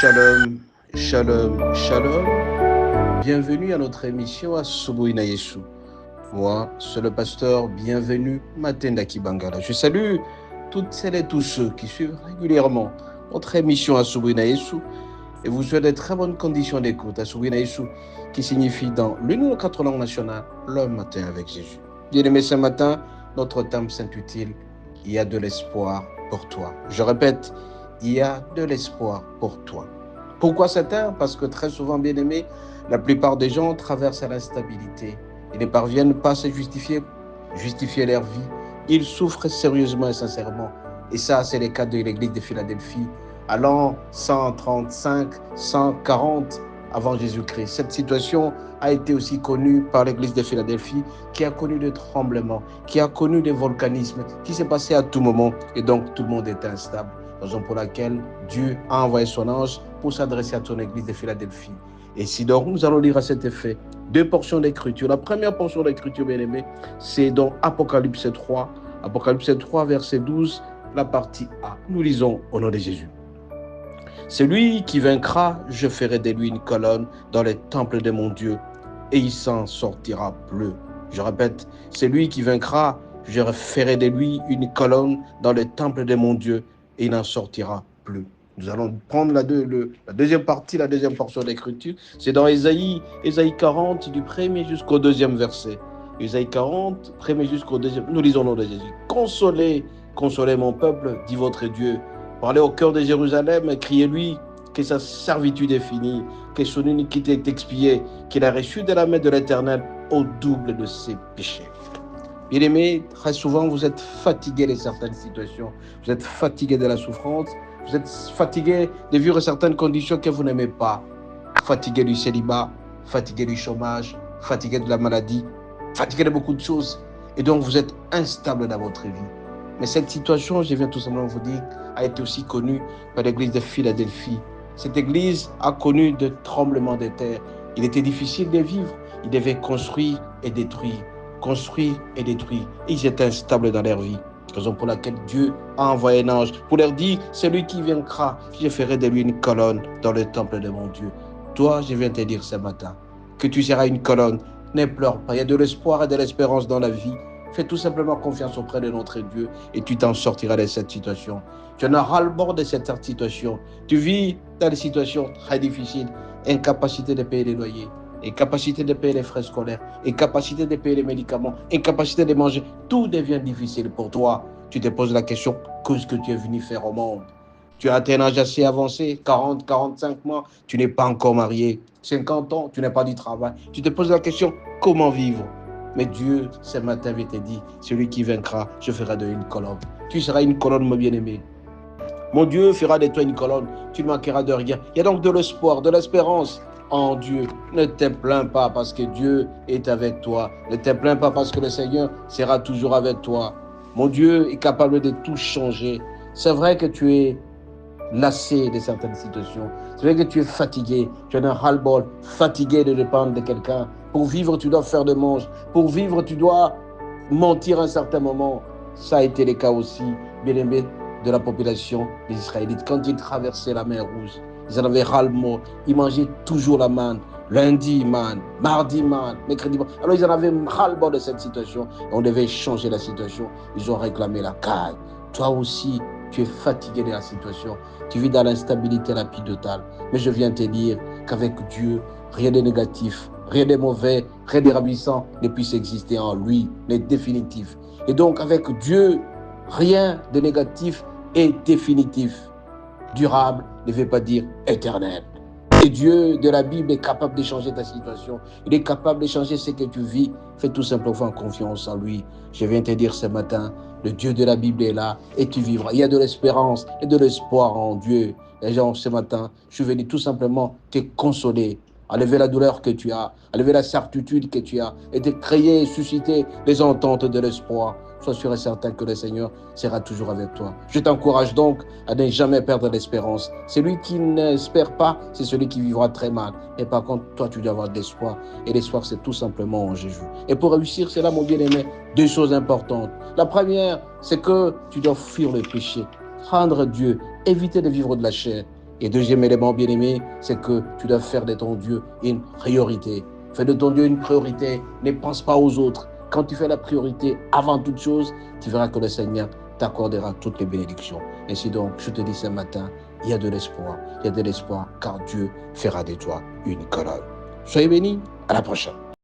Shalom, shalom, shalom. Bienvenue à notre émission Asubuhi na Yesu. Moi, c'est le pasteur Bienvenu Matenda Kibangala. Je salue toutes celles et tous ceux qui suivent régulièrement notre émission Asubuhi na Yesu et vous souhaite de très bonnes conditions d'écoute. Asubuhi na Yesu qui signifie dans l'une de nos 4 langues nationales, le matin avec Jésus. Bien-aimés, ce matin, notre thème s'intitule « Il y a de l'espoir pour toi ». Je répète, il y a de l'espoir pour toi. Pourquoi ce thème ? Parce que très souvent, bien-aimés, la plupart des gens traversent l'instabilité. Ils ne parviennent pas à se justifier leur vie. Ils souffrent sérieusement et sincèrement. Et ça, c'est le cas de l'église de Philadelphie, à l'an 135, 140 avant Jésus-Christ. Cette situation a été aussi connue par l'église de Philadelphie, qui a connu des tremblements, qui a connu des volcanismes, qui s'est passé à tout moment. Et donc, tout le monde était instable. Raison pour laquelle Dieu a envoyé son ange pour s'adresser à ton église de Philadelphie. Et si donc nous allons lire à cet effet 2 portions d'écriture. La première portion d'écriture, bien-aimée, c'est dans Apocalypse 3. Apocalypse 3, verset 12, la partie A. Nous lisons au nom de Jésus. Celui qui vaincra, je ferai de lui une colonne dans les temples de mon Dieu, et il s'en sortira plus. Je répète, celui qui vaincra, je ferai de lui une colonne dans les temples de mon Dieu, et il n'en sortira plus. Nous allons prendre la deuxième partie, la deuxième portion d'écriture. C'est dans Ésaïe 40, du 1er jusqu'au 2e verset. Ésaïe 40, 1er jusqu'au 2e. Nous lisons au nom de Jésus. Consolez, consolez mon peuple, dit votre Dieu. Parlez au cœur de Jérusalem, criez-lui que sa servitude est finie, que son iniquité est expiée, qu'il a reçu de la main de l'Éternel au double de ses péchés. Bien-aimés, très souvent, vous êtes fatigués de certaines situations. Vous êtes fatigués de la souffrance. Vous êtes fatigués de vivre certaines conditions que vous n'aimez pas. Fatigués du célibat, fatigués du chômage, fatigués de la maladie, fatigués de beaucoup de choses. Et donc, vous êtes instable dans votre vie. Mais cette situation, je viens tout simplement vous dire, a été aussi connue par l'église de Philadelphie. Cette église a connu de tremblements de terre. Il était difficile de vivre. Ils devaient construire et détruire. Construire et détruire. Et ils étaient instables dans leur vie. Raison pour laquelle Dieu a envoyé un ange pour leur dire, celui qui vaincra, je ferai de lui une colonne dans le temple de mon Dieu. Toi, je viens te dire ce matin que tu seras une colonne. Ne pleure pas. Il y a de l'espoir et de l'espérance dans la vie. Fais tout simplement confiance auprès de notre Dieu et tu t'en sortiras de cette situation. Tu en as ras-le-bord de cette situation. Tu vis dans des situations très difficiles, incapacité de payer les loyers, incapacité de payer les frais scolaires, incapacité de payer les médicaments, incapacité de manger. Tout devient difficile pour toi. Tu te poses la question, qu'est-ce que tu es venu faire au monde ? Tu as atteint un âge assez avancé, 40, 45 mois, tu n'es pas encore marié. 50 ans, tu n'as pas du travail. Tu te poses la question, comment vivre ? Mais Dieu, ce matin, vient te dire, celui qui vaincra, je ferai de lui une colonne. Tu seras une colonne, mon bien-aimé. Mon Dieu fera de toi une colonne. Tu ne manqueras de rien. Il y a donc de l'espoir, de l'espérance en Dieu. Ne te plains pas parce que Dieu est avec toi. Ne te plains pas parce que le Seigneur sera toujours avec toi. Mon Dieu est capable de tout changer. C'est vrai que tu es lassé de certaines situations. C'est vrai que tu es fatigué, tu as un ras-le-bol, fatigué de dépendre de quelqu'un. Pour vivre, tu dois faire de mange. Pour vivre, tu dois mentir à un certain moment. Ça a été le cas aussi, bien aimé, de la population des Israélites. Quand ils traversaient la mer Rouge, ils en avaient ras-le-bol. Ils mangeaient toujours la manne. Lundi, manne. Mardi, manne. Mercredi, manne. Alors, ils en avaient ras-le-bol de cette situation. Et on devait changer la situation. Ils ont réclamé la caille. Toi aussi, tu es fatigué de la situation. Tu vis dans l'instabilité la plus totale. Mais je viens te dire qu'avec Dieu, rien de négatif, rien de mauvais, rien de ravissant ne puisse exister en lui, mais définitif. Et donc, avec Dieu, rien de négatif est définitif. Durable ne veut pas dire éternel. Et Dieu de la Bible est capable de changer ta situation. Il est capable de changer ce que tu vis. Fais tout simplement confiance en lui. Je viens te dire ce matin, le Dieu de la Bible est là et tu vivras. Il y a de l'espérance et de l'espoir en Dieu. Et genre, ce matin, je suis venu tout simplement te consoler, enlever la douleur que tu as, enlever la certitude que tu as et te créer et susciter les ententes de l'espoir. Sois sûr et certain que le Seigneur sera toujours avec toi. Je t'encourage donc à ne jamais perdre l'espérance. Celui qui n'espère pas, c'est celui qui vivra très mal. Et par contre, toi, tu dois avoir de l'espoir. Et l'espoir, c'est tout simplement en Jésus. Et pour réussir cela, mon bien-aimé, 2 choses importantes. La première, c'est que tu dois fuir le péché, rendre Dieu, éviter de vivre de la chair. Et deuxième élément, bien-aimé, c'est que tu dois faire de ton Dieu une priorité. Fais de ton Dieu une priorité. Ne pense pas aux autres. Quand tu fais la priorité avant toute chose, tu verras que le Seigneur t'accordera toutes les bénédictions. Ainsi donc, je te dis ce matin, il y a de l'espoir. Il y a de l'espoir car Dieu fera de toi une colonne. Soyez bénis. À la prochaine.